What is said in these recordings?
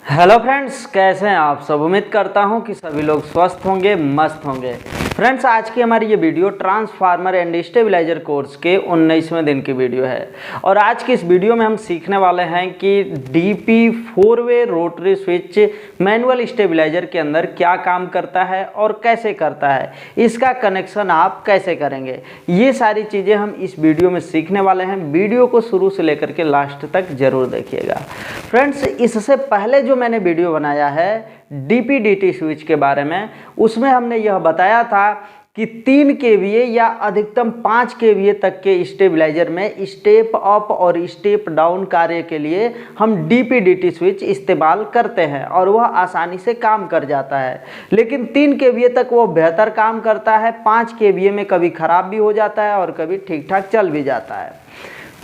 Hello friends, कैसे हैं आप सब। उम्मीद करता हूं कि सभी लोग स्वस्थ होंगे, मस्त होंगे। फ्रेंड्स, आज की हमारी ये video transformer and stabiliser course के 19वें दिन की वीडियो है। और आज की इस वीडियो में हम सीखने वाले हैं कि डीपी 4-वे रोटरी स्विच मैनुअल स्टेबलाइजर के अंदर क्या काम करता है और कैसे करता है, इसका कनेक्शन आप कैसे करेंगे। ये सारी चीज़ें हम इस वीडियो में सीखने वाले हैं। वीडियो को शुरू से लेकर के लास्ट तक जरूर देखिएगा। फ्रेंड्स, इससे पहले जो मैंने वीडियो बनाया है डीपी-डीटी स्विच के बारे में, उसमें हमने यह बताया था कि 3 kVA या अधिकतम 5 kVA तक के स्टेबलाइजर में स्टेप अप और स्टेप डाउन कार्य के लिए हम डीपी-डीटी स्विच इस्तेमाल करते हैं और वह आसानी से काम कर जाता है। लेकिन 3 kVA तक वो बेहतर काम करता है, 5 kVA में कभी ख़राब भी हो जाता है और कभी ठीक ठाक चल भी जाता है।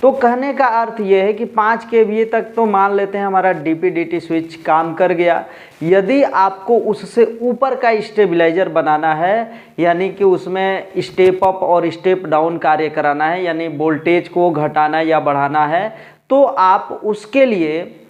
तो कहने का अर्थ यह है कि 5 kVA तक तो मान लेते हैं हमारा डीपी-डीटी स्विच काम कर गया। यदि आपको उससे ऊपर का स्टेबलाइजर बनाना है, यानी कि उसमें स्टेप अप और स्टेप डाउन कार्य कराना है, यानी वोल्टेज को घटाना या बढ़ाना है, तो आप उसके लिए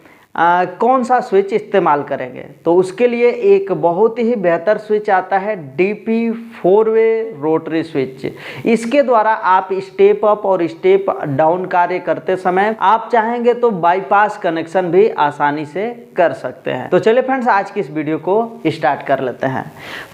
कौन सा स्विच इस्तेमाल करेंगे। तो उसके लिए एक बहुत ही बेहतर स्विच आता है डीपी 4-वे रोटरी स्विच। इसके द्वारा आप स्टेप अप और स्टेप डाउन कार्य करते समय आप चाहेंगे तो बाईपास कनेक्शन भी आसानी से कर सकते हैं। तो चलिए फ्रेंड्स, आज की इस वीडियो को स्टार्ट कर लेते हैं।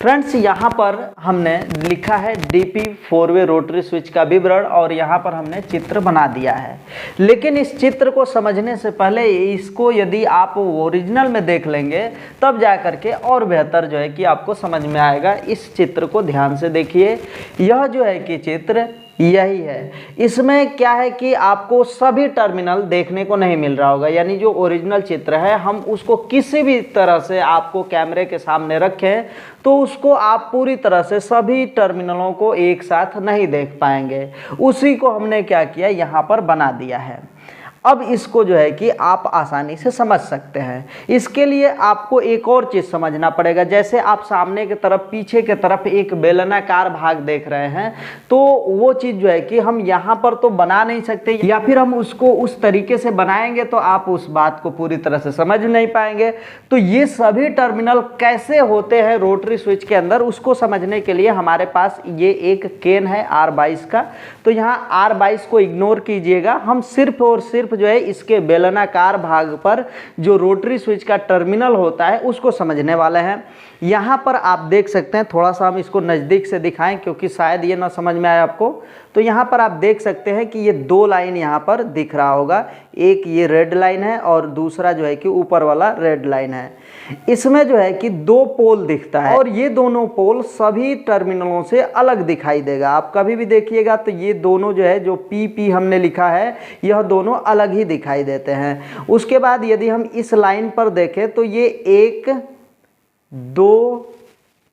फ्रेंड्स, यहाँ पर हमने लिखा है डीपी 4-वे रोटरी स्विच का विवरण और यहाँ पर हमने चित्र बना दिया है। लेकिन इस चित्र को समझने से पहले इसको यदि आप ओरिजिनल में देख लेंगे तब जा करके और बेहतर जो है कि आपको समझ में आएगा। इस चित्र को ध्यान से देखिए। यह जो है कि चित्र यही है। इसमें क्या है कि आपको सभी टर्मिनल देखने को नहीं मिल रहा होगा, यानी जो ओरिजिनल चित्र है हम उसको किसी भी तरह से आपको कैमरे के सामने रखें तो उसको आप पूरी तरह से सभी टर्मिनलों को एक साथ नहीं देख पाएंगे। उसी को हमने क्या किया, यहाँ पर बना दिया है। अब इसको जो है कि आप आसानी से समझ सकते हैं। इसके लिए आपको एक और चीज़ समझना पड़ेगा। जैसे आप सामने की तरफ, पीछे की तरफ एक बेलनाकार भाग देख रहे हैं, तो वो चीज़ जो है कि हम यहाँ पर तो बना नहीं सकते, या फिर हम उसको उस तरीके से बनाएंगे तो आप उस बात को पूरी तरह से समझ नहीं पाएंगे। तो ये सभी टर्मिनल कैसे होते हैं रोटरी स्विच के अंदर, उसको समझने के लिए हमारे पास ये एक केन है R22 का। तो यहाँ R22 को इग्नोर कीजिएगा। हम सिर्फ और सिर्फ जो है इसके बेलनाकार भाग पर जो रोटरी स्विच का टर्मिनल होता है उसको समझने वाले हैं। यहाँ पर आप देख सकते हैं, थोड़ा सा हम इसको नज़दीक से दिखाएं क्योंकि शायद ये ना समझ में आए आपको। तो यहाँ पर आप देख सकते हैं कि ये 2 लाइन यहाँ पर दिख रहा होगा। एक ये रेड लाइन है और दूसरा जो है कि ऊपर वाला रेड लाइन है। इसमें जो है कि 2 पोल दिखता है और ये दोनों पोल सभी टर्मिनलों से अलग दिखाई देगा। आप कभी भी देखिएगा तो ये दोनों जो है, जो PP हमने लिखा है, यह दोनों अलग ही दिखाई देते हैं। उसके बाद यदि हम इस लाइन पर देखें तो ये 1 2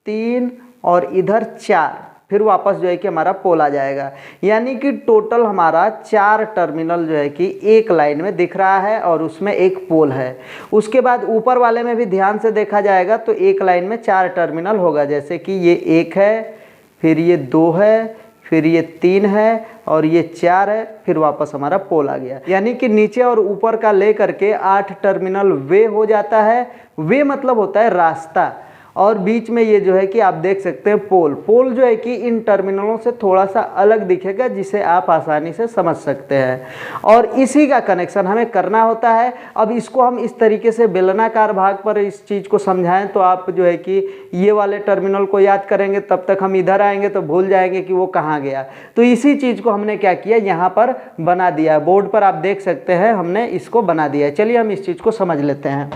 3 और इधर 4, फिर वापस जो है कि हमारा पोल आ जाएगा। यानी कि टोटल हमारा 4 टर्मिनल जो है कि एक लाइन में दिख रहा है और उसमें एक पोल है। उसके बाद ऊपर वाले में भी ध्यान से देखा जाएगा तो एक लाइन में 4 टर्मिनल होगा। जैसे कि ये 1 है, फिर ये 2 है, फिर ये 3 है और ये 4 है, फिर वापस हमारा पोल आ गया। यानी कि नीचे और ऊपर का ले करके 8 टर्मिनल वे हो जाता है। वे मतलब होता है रास्ता, और बीच में ये जो है कि आप देख सकते हैं पोल। पोल जो है कि इन टर्मिनलों से थोड़ा सा अलग दिखेगा, जिसे आप आसानी से समझ सकते हैं। और इसी का कनेक्शन हमें करना होता है। अब इसको हम इस तरीके से बेलनाकार भाग पर इस चीज़ को समझाएं तो आप जो है कि ये वाले टर्मिनल को याद करेंगे, तब तक हम इधर आएंगे तो भूल जाएंगे कि वो कहाँ गया। तो इसी चीज़ को हमने क्या किया, यहाँ पर बना दिया है। बोर्ड पर आप देख सकते हैं हमने इसको बना दिया है। चलिए हम इस चीज़ को समझ लेते हैं।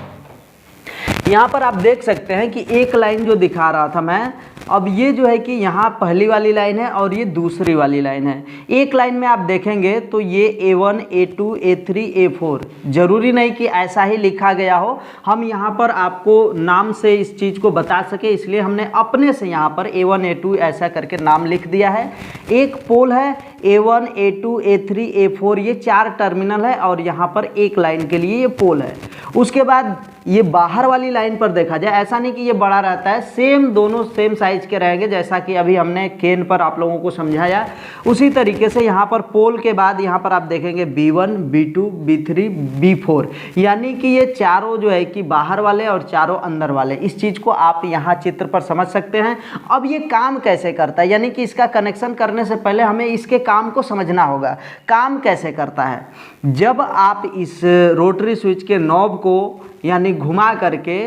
यहाँ पर आप देख सकते हैं कि एक लाइन जो दिखा रहा था मैं, अब ये जो है कि यहाँ पहली वाली लाइन है और ये दूसरी वाली लाइन है। एक लाइन में आप देखेंगे तो ये A1 A2 A3 A4, ज़रूरी नहीं कि ऐसा ही लिखा गया हो। हम यहाँ पर आपको नाम से इस चीज़ को बता सके, इसलिए हमने अपने से यहाँ पर A1 A2 ऐसा करके नाम लिख दिया है। एक पोल है, A1 A2 A3 A4 ये 4 टर्मिनल है और यहाँ पर एक लाइन के लिए ये पोल है। उसके बाद ये बाहर वाली लाइन पर देखा जाए, ऐसा नहीं कि ये बड़ा रहता है, सेम दोनों सेम साइज के रहेंगे, जैसा कि अभी हमने केन पर आप लोगों को समझाया। उसी तरीके से यहाँ पर पोल के बाद यहाँ पर आप देखेंगे B1 B2 B3 B4, यानी कि ये चारों जो है कि बाहर वाले और चारों अंदर वाले। इस चीज़ को आप यहाँ चित्र पर समझ सकते हैं। अब ये काम कैसे करता है, यानी कि इसका कनेक्शन करने से पहले हमें इसके काम को समझना होगा। काम कैसे करता है, जब आप इस रोटरी स्विच के नॉब को यानी घुमा करके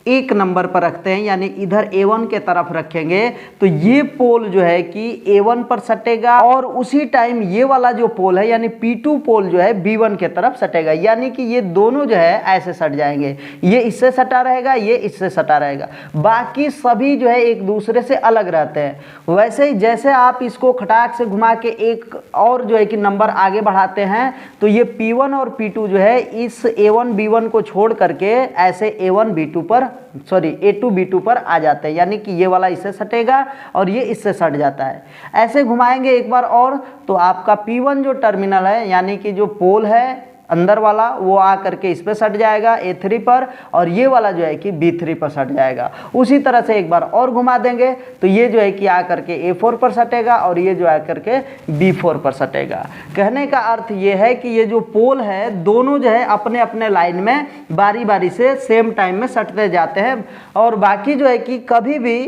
एक नंबर पर रखते हैं, यानी इधर A1 के तरफ रखेंगे, तो ये पोल जो है कि A1 पर सटेगा और उसी टाइम ये वाला जो पोल है यानी P2 पोल जो है B1 के तरफ सटेगा, यानी कि ये दोनों जो है ऐसे सट जाएंगे। ये इससे सटा रहेगा, ये इससे सटा रहेगा, बाकी सभी जो है एक दूसरे से अलग रहते हैं। वैसे ही जैसे आप इसको खटाक से घुमा के एक और जो है कि नंबर आगे बढ़ाते हैं, तो ये P1 और P2 जो है इस A1 B1 को छोड़ करके ऐसे A1 B2 पर A2 B2 पर आ जाते हैं, यानी कि ये वाला इससे सटेगा और ये इससे सट जाता है। ऐसे घुमाएंगे एक बार और तो आपका P1 जो टर्मिनल है यानी कि जो पोल है अंदर वाला, वो आ करके इस पर सट जाएगा A3 पर, और ये वाला जो है कि B3 पर सट जाएगा। उसी तरह से एक बार और घुमा देंगे तो ये जो है कि आ करके A4 पर सटेगा और ये जो आ करके B4 पर सटेगा। कहने का अर्थ ये है कि ये जो पोल है दोनों जो है अपने अपने लाइन में बारी बारी से सेम टाइम में सटते जाते हैं, और बाकी जो है कि कभी भी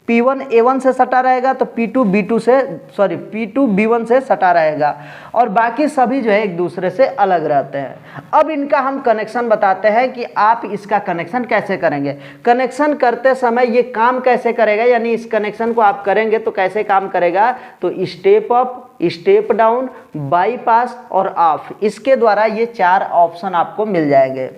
P1 A1 से सटा रहेगा तो P2 B1 से सटा रहेगा, और बाकी सभी जो है एक दूसरे से अलग रहते हैं। अब इनका हम कनेक्शन बताते हैं कि आप इसका कनेक्शन कैसे करेंगे। कनेक्शन करते समय ये काम कैसे करेगा, यानी इस कनेक्शन को आप करेंगे तो कैसे काम करेगा, तो step up, step down, bypass और ऑफ, इसके द्वारा ये 4 ऑप्शन आपको मिल जाएंगे।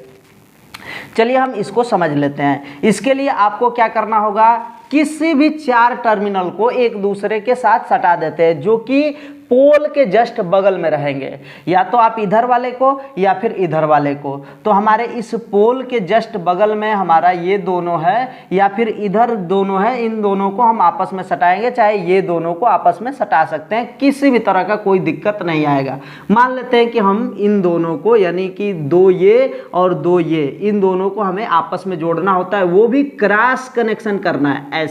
चलिए हम इसको समझ लेते हैं। इसके लिए आपको क्या करना होगा, किसी भी 4 टर्मिनल को एक दूसरे के साथ सटा देते हैं जो कि पोल के जस्ट बगल में रहेंगे, या तो आप इधर वाले को या फिर इधर वाले को। तो हमारे इस पोल के जस्ट बगल में हमारा ये दोनों है या फिर इधर दोनों है, इन दोनों को हम आपस में सटाएंगे, चाहे ये दोनों को आपस में सटा सकते हैं, किसी भी तरह का कोई दिक्कत नहीं आएगा। मान लेते हैं कि हम इन दोनों को यानी कि 2 ये और 2 ये, इन दोनों को हमें आपस में जोड़ना होता है, वो भी क्रॉस कनेक्शन करना है।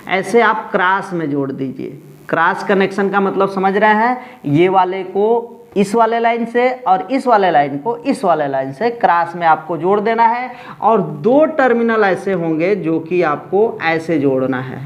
ऐसे आप क्रॉस में जोड़ दीजिए। क्रॉस कनेक्शन का मतलब समझ रहे हैं, ये वाले को इस वाले लाइन से और इस वाले लाइन को इस वाले लाइन से क्रॉस में आपको जोड़ देना है, और 2 टर्मिनल ऐसे होंगे जो कि आपको ऐसे जोड़ना है,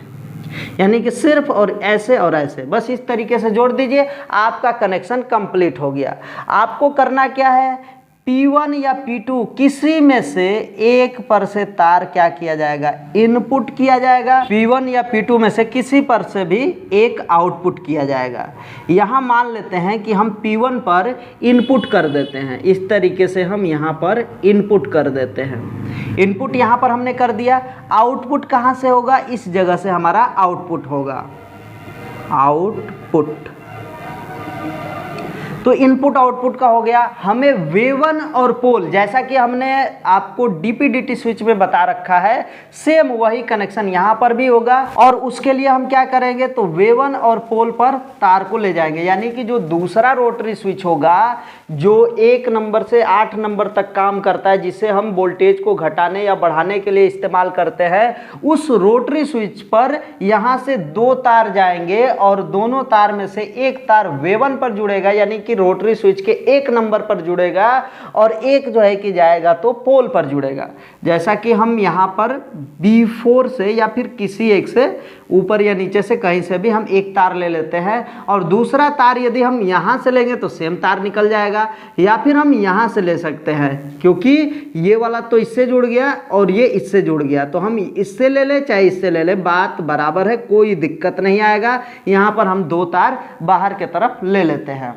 यानी कि सिर्फ और ऐसे, बस इस तरीके से जोड़ दीजिए, आपका कनेक्शन कंप्लीट हो गया। आपको करना क्या है, P1 या P2 किसी में से एक पर से तार क्या किया जाएगा, इनपुट किया जाएगा। P1 या P2 में से किसी पर से भी एक आउटपुट किया जाएगा। यहाँ मान लेते हैं कि हम P1 पर इनपुट कर देते हैं, इस तरीके से हम यहाँ पर इनपुट कर देते हैं। इनपुट यहाँ पर हमने कर दिया, आउटपुट कहाँ से होगा, इस जगह से हमारा आउटपुट होगा, आउटपुट। तो इनपुट आउटपुट का हो गया। हमें वेवन और पोल, जैसा कि हमने आपको डीपीडीटी स्विच में बता रखा है, सेम वही कनेक्शन यहाँ पर भी होगा, और उसके लिए हम क्या करेंगे, तो वेवन और पोल पर तार को ले जाएंगे, यानी कि जो दूसरा रोटरी स्विच होगा जो 1 नंबर से 8 नंबर तक काम करता है, जिसे हम वोल्टेज को घटाने या बढ़ाने के लिए इस्तेमाल करते हैं, उस रोटरी स्विच पर यहाँ से 2 तार जाएंगे और दोनों तार में से एक तार वेवन पर जुड़ेगा, यानी कि रोटरी स्विच के 1 नंबर पर जुड़ेगा, और एक जो है कि जाएगा तो पोल पर जुड़ेगा। जैसा कि हम यहाँ पर B4 से या फिर किसी एक से ऊपर या नीचे से कहीं से भी हम एक तार ले लेते हैं, और दूसरा तार यदि हम यहाँ से लेंगे तो सेम तार निकल जाएगा, या फिर हम यहाँ से ले सकते हैं, क्योंकि ये वाला तो इससे जुड़ गया और ये इससे जुड़ गया, तो हम इससे ले ले चाहे इससे ले ले, बात बराबर है, कोई दिक्कत नहीं आएगा। यहाँ पर हम 2 तार बाहर की तरफ ले लेते हैं।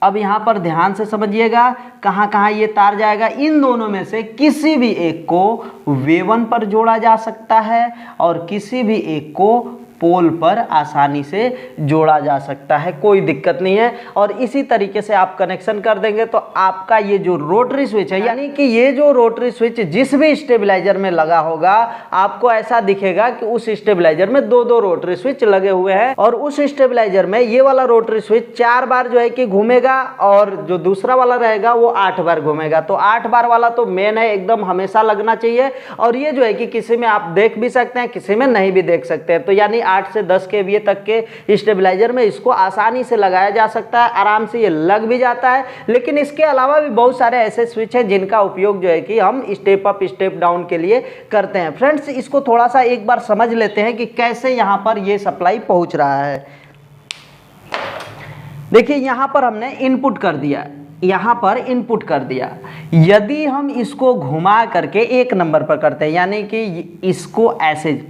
अब यहाँ पर ध्यान से समझिएगा कहाँ कहाँ ये तार जाएगा। इन दोनों में से किसी भी एक को वेवन पर जोड़ा जा सकता है और किसी भी एक को पोल पर आसानी से जोड़ा जा सकता है, कोई दिक्कत नहीं है। और इसी तरीके से आप कनेक्शन कर देंगे तो आपका ये जो रोटरी स्विच है, यानी कि ये जो रोटरी स्विच जिस भी स्टेबलाइजर में लगा होगा आपको ऐसा दिखेगा कि उस स्टेबलाइजर में दो दो रोटरी स्विच लगे हुए हैं, और उस स्टेबलाइजर में ये वाला रोटरी स्विच 4 बार जो है कि घूमेगा और जो दूसरा वाला रहेगा वो 8 बार घूमेगा। तो 8 बार वाला तो मेन है, एकदम हमेशा लगना चाहिए। और ये जो है कि किसी में आप देख भी सकते हैं, किसी में नहीं भी देख सकते हैं। तो यानी 8 से 10 kVA तक के स्टेबलाइजर में इसको आसानी से लगाया जा सकता है, आराम से ये लग भी जाता है। लेकिन इसके अलावा भी बहुत सारे ऐसे स्विच हैं जिनका उपयोग जो है कि हम स्टेप अप स्टेप डाउन के लिए करते हैं। फ्रेंड्स, इसको थोड़ा सा एक बार समझ लेते हैं कि कैसे यहाँ पर ये सप्लाई पहुँच रहा है। देखिए, यहाँ पर हमने इनपुट कर दिया, यहाँ पर इनपुट कर दिया। यदि हम इसको घुमा करके 1 नंबर पर करते हैं, यानी कि इसको ऐसे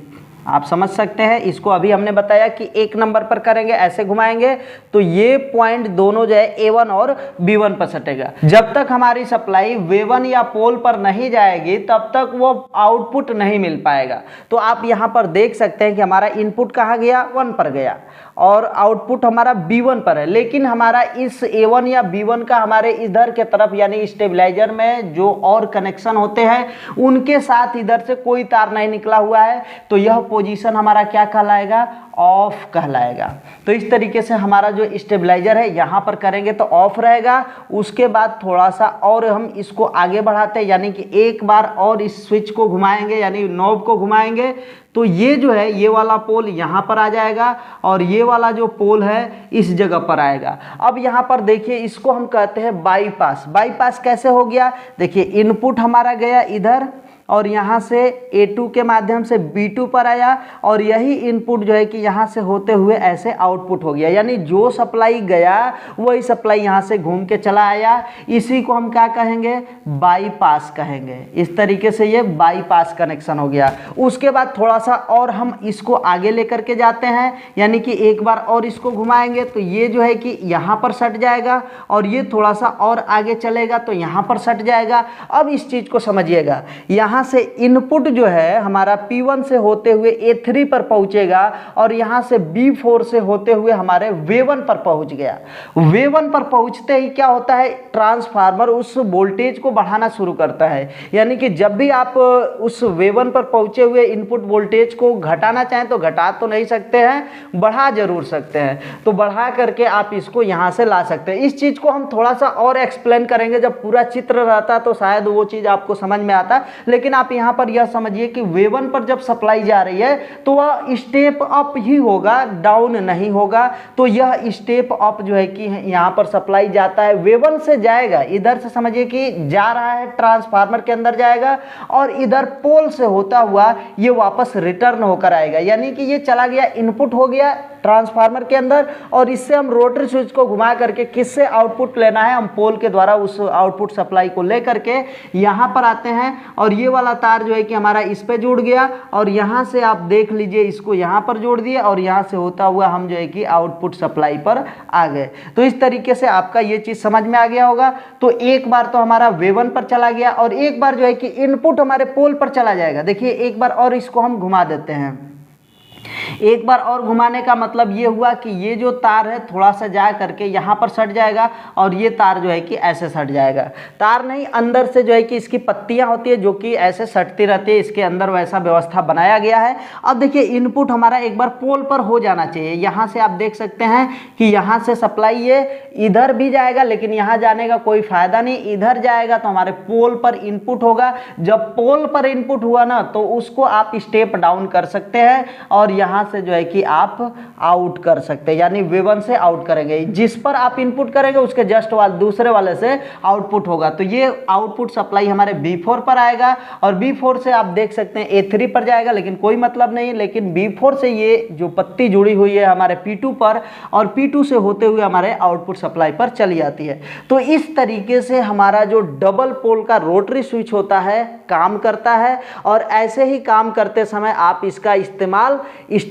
आप समझ सकते हैं, इसको अभी हमने बताया कि 1 नंबर पर करेंगे, ऐसे घुमाएंगे तो ये पॉइंट दोनों जो है A1 और B1 पर सटेगा। जब तक हमारी सप्लाई V1 या पोल पर नहीं जाएगी तब तक वो आउटपुट नहीं मिल पाएगा। तो आप यहाँ पर देख सकते हैं कि हमारा इनपुट कहाँ गया, 1 पर गया और आउटपुट हमारा B1 पर है। लेकिन हमारा इस A1 या B1 का हमारे इधर के तरफ यानी स्टेबलाइजर में जो और कनेक्शन होते हैं उनके साथ इधर से कोई तार नहीं निकला हुआ है, तो यह पोजीशन हमारा क्या कहलाएगा, ऑफ कहलाएगा। तो इस तरीके से हमारा जो स्टेबलाइजर है यहाँ पर करेंगे तो ऑफ रहेगा। उसके बाद थोड़ा सा और हम इसको आगे बढ़ाते हैं, यानी कि एक बार और इस स्विच को घुमाएंगे, यानी नॉब को घुमाएंगे तो ये जो है ये वाला पोल यहाँ पर आ जाएगा और ये वाला जो पोल है इस जगह पर आएगा। अब यहाँ पर देखिए, इसको हम कहते हैं बाईपास। बाईपास कैसे हो गया, देखिए इनपुट हमारा गया इधर और यहाँ से A2 के माध्यम से B2 पर आया और यही इनपुट जो है कि यहाँ से होते हुए ऐसे आउटपुट हो गया, यानी जो सप्लाई गया वही सप्लाई यहाँ से घूम के चला आया। इसी को हम क्या कहेंगे, बाईपास कहेंगे। इस तरीके से ये बाईपास कनेक्शन हो गया। उसके बाद थोड़ा सा और हम इसको आगे लेकर के जाते हैं, यानी कि एक बार और इसको घुमाएंगे तो ये जो है कि यहाँ पर सट जाएगा और ये थोड़ा सा और आगे चलेगा तो यहाँ पर सट जाएगा। अब इस चीज़ को समझिएगा, यहाँ से इनपुट जो है हमारा P1 से होते हुए A3 पर पहुंचेगा और यहाँ से B4 से होते हुए हमारे V1 पर पहुंच गया। V1 पर पहुंचते ही क्या होता है, ट्रांसफार्मर उस वोल्टेज को बढ़ाना शुरू करता है। यानी कि जब भी आप उस V1 पर पहुंचे हुए इनपुट वोल्टेज को घटाना चाहें तो घटा तो नहीं सकते हैं, बढ़ा जरूर सकते हैं। तो बढ़ा करके आप इसको यहाँ से ला सकते हैं। इस चीज़ को हम थोड़ा सा और एक्सप्लेन करेंगे, जब पूरा चित्र रहता तो शायद वो चीज़ आपको समझ में आता। लेकिन आप यहां पर यह समझिए कि V1 पर जब सप्लाई जा रही है तो वह स्टेप अप ही होगा, डाउन नहीं होगा। तो यह स्टेप अप जो है कि यहां पर सप्लाई जाता है, V1 से जाएगा, इधर से समझिए कि जा रहा है ट्रांसफार्मर के अंदर जाएगा और इधर पोल से होता हुआ ये वापस रिटर्न होकर आएगा। यानी कि ये चला गया, इनपुट हो गया ट्रांसफार्मर के अंदर और इससे हम रोटरी स्विच को घुमा करके किससे आउटपुट लेना है, हम पोल के द्वारा उस आउटपुट सप्लाई को ले करके यहाँ पर आते हैं और ये वाला तार जो है कि हमारा इस पे जुड़ गया और यहाँ से आप देख लीजिए इसको यहाँ पर जोड़ दिए और यहाँ से होता हुआ हम जो है कि आउटपुट सप्लाई पर आ गए। तो इस तरीके से आपका ये चीज़ समझ में आ गया होगा। तो एक बार तो हमारा V1 पर चला गया और एक बार जो है कि इनपुट हमारे पोल पर चला जाएगा। देखिए एक बार और इसको हम घुमा देते हैं। एक बार और घुमाने का मतलब ये हुआ कि ये जो तार है थोड़ा सा जा करके यहाँ पर सट जाएगा और ये तार जो है कि ऐसे सट जाएगा। तार नहीं, अंदर से जो है कि इसकी पत्तियाँ होती है जो कि ऐसे सटती रहती है, इसके अंदर वैसा व्यवस्था बनाया गया है। अब देखिए इनपुट हमारा एक बार पोल पर हो जाना चाहिए। यहाँ से आप देख सकते हैं कि यहाँ से सप्लाई ये इधर भी जाएगा, लेकिन यहाँ जाने का कोई फायदा नहीं, इधर जाएगा तो हमारे पोल पर इनपुट होगा। जब पोल पर इनपुट हुआ ना तो उसको आप स्टेप डाउन कर सकते हैं और यहाँ से जो है कि आप आउट कर सकते हैं, यानी V1 से आउट करेंगे। जिस पर आप इनपुट करेंगे उसके जस्ट दूसरे वाले से आउटपुट होगा। तो ये आउटपुट सप्लाई हमारे B4 पर आएगा और B4 से आप देख सकते हैं A3 पर जाएगा, लेकिन कोई मतलब नहीं। लेकिन B4 से ये जो पत्ती जुड़ी हुई है हमारे P2 पर और P2 से होते हुए हमारे आउटपुट सप्लाई पर चली जाती है। तो इस तरीके से हमारा जो डबल पोल का रोटरी स्विच होता है काम करता है और ऐसे ही काम करते समय आप इसका इस्तेमाल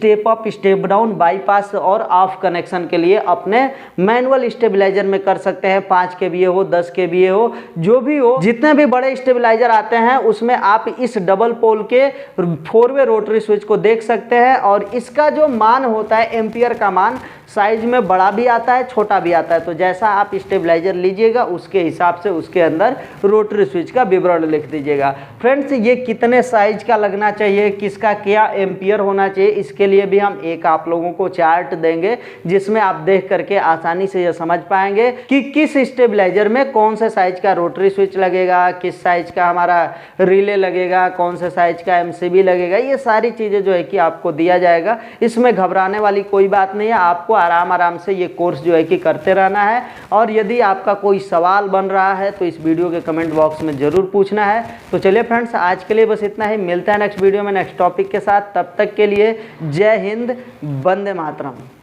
step up, step down, bypass और ऑफ कनेक्शन के लिए अपने मैनुअल स्टेबलाइजर में कर सकते हैं। 5 kVA हो, 10 kVA हो, जो भी हो, जितने भी बड़े स्टेबलाइजर आते हैं उसमें आप इस डबल पोल के 4-वे रोटरी स्विच को देख सकते हैं। और इसका जो मान होता है एम्पियर का मान, साइज में बड़ा भी आता है, छोटा भी आता है। तो जैसा आप स्टेबलाइजर लीजिएगा उसके हिसाब से उसके अंदर रोटरी स्विच का विवरण लिख दीजिएगा। फ्रेंड्स, ये कितने साइज का लगना चाहिए, किसका क्या एम्पियर होना चाहिए, इसके लिए भी हम एक आप लोगों को चार्ट देंगे जिसमें आप देख करके आसानी से यह समझ पाएंगे कि किस स्टेबलाइजर में कौन से साइज का रोटरी स्विच लगेगा, किस साइज का हमारा रिले लगेगा, कौन से साइज का एमसीबी लगेगा। ये सारी चीजें जो है कि आपको दिया जाएगा। इसमें घबराने वाली कोई बात नहीं है, आपको आराम से ये कोर्स जो है कि करते रहना है। और यदि आपका कोई सवाल बन रहा है तो इस वीडियो के कमेंट बॉक्स में जरूर पूछना है। तो चलिए फ्रेंड्स, आज के लिए बस इतना ही। मिलता है नेक्स्ट वीडियो में नेक्स्ट टॉपिक के साथ। तब तक के लिए जय हिंद, वंदे मातरम।